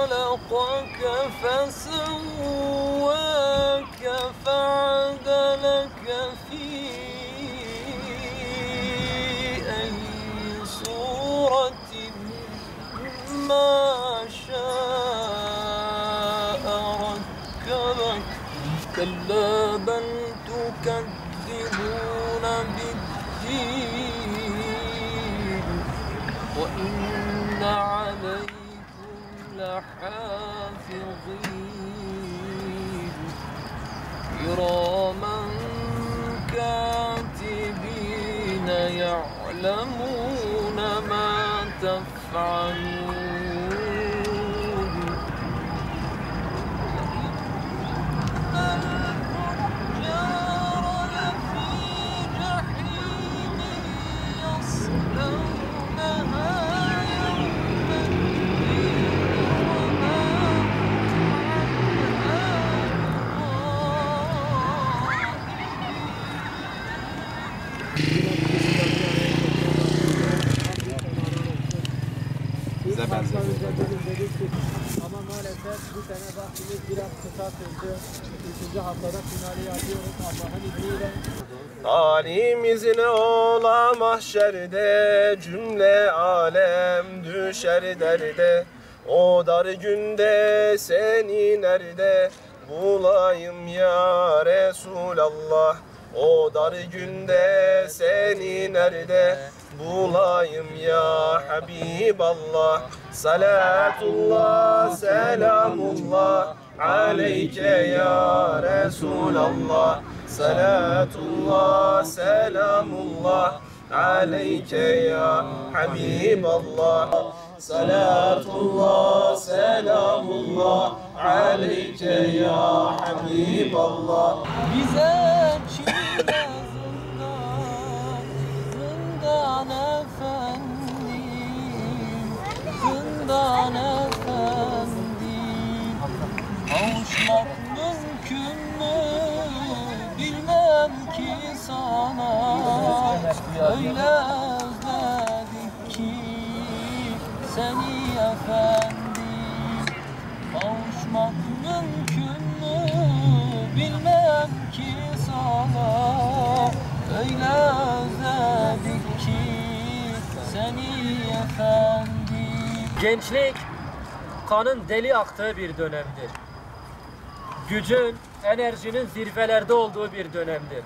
خلقك فسواك فعدلك في أي صورة ما شاء ركبك كلا بل تكذبون بالدين وإن عليكم لحافظين كراما كاتبين يعلمون ما تفعلون Ama maalesef bu sene vaktimiz biraz kısa sürdü. 3. haftada finali yapıyoruz Allah'ın izniyle. Halimizin ola mahşerde cümle alem düşer derde. O dar günde seni nerede bulayım ya Resulallah. O dar günde seni nerede bulayım ya Habiballah. Salatullah, selamullah aleyke ya Resulallah. Salatullah, selamullah aleyke ya Habiballah. Salatullah, selamullah aleyke ya Habiballah. Bize çile zindan efendim, zindan efendim. Kavuşmak mümkün mü bilmem ki sana. Öyle özledik ki seni efendim. Kavuşmak mümkün mü bilmem ki sana. Öyle özledik ki seni efendim. Gençlik kanın deli aktığı bir dönemdir. Gücün, enerjinin zirvelerde olduğu bir dönemdir.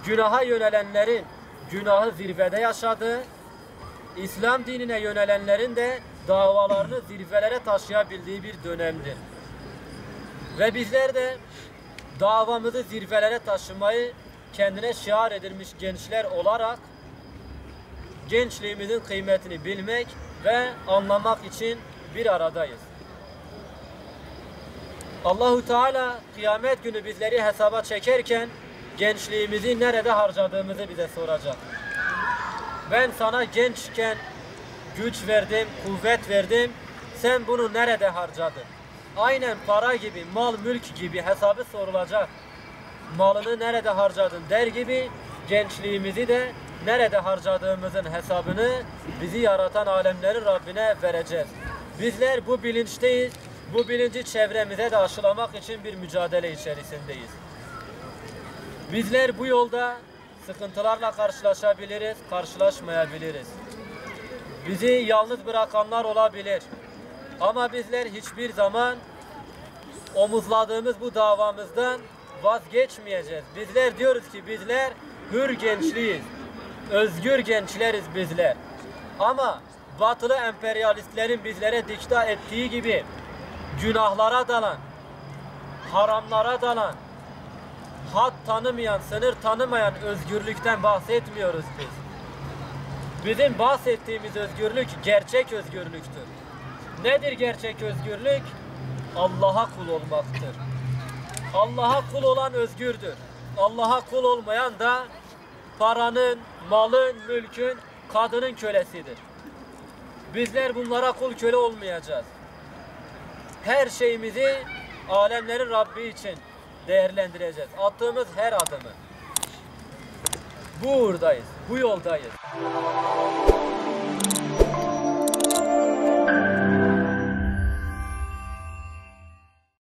Günaha yönelenlerin günahı zirvede yaşadığı, İslam dinine yönelenlerin de davalarını zirvelere taşıyabildiği bir dönemdir. Ve bizler de davamızı zirvelere taşımayı kendine şiar edilmiş gençler olarak gençliğimizin kıymetini bilmek ve anlamak için bir aradayız. Allahu Teala kıyamet günü bizleri hesaba çekerken gençliğimizi nerede harcadığımızı bize soracak. Ben sana gençken güç verdim, kuvvet verdim. Sen bunu nerede harcadın? Aynen para gibi, mal, mülk gibi hesabı sorulacak. Malını nerede harcadın der gibi gençliğimizi de nerede harcadığımızın hesabını bizi yaratan alemlerin Rabbine vereceğiz. Bizler bu bilinçteyiz. Bu bilinci çevremize de aşılamak için bir mücadele içerisindeyiz. Bizler bu yolda sıkıntılarla karşılaşabiliriz, karşılaşmayabiliriz. Bizi yalnız bırakanlar olabilir. Ama bizler hiçbir zaman omuzladığımız bu davamızdan vazgeçmeyeceğiz. Bizler diyoruz ki bizler hür gençliğiz. Özgür gençleriz bizler. Ama batılı emperyalistlerin bizlere dikta ettiği gibi günahlara dalan, haramlara dalan, had tanımayan, sınır tanımayan özgürlükten bahsetmiyoruz biz. Bizim bahsettiğimiz özgürlük gerçek özgürlüktür. Nedir gerçek özgürlük? Allah'a kul olmaktır. Allah'a kul olan özgürdür. Allah'a kul olmayan da paranın, malın, mülkün, kadının kölesidir. Bizler bunlara kul köle olmayacağız. Her şeyimizi alemlerin Rabbi için değerlendireceğiz. Attığımız her adımı. Bu uğurdayız, bu yoldayız.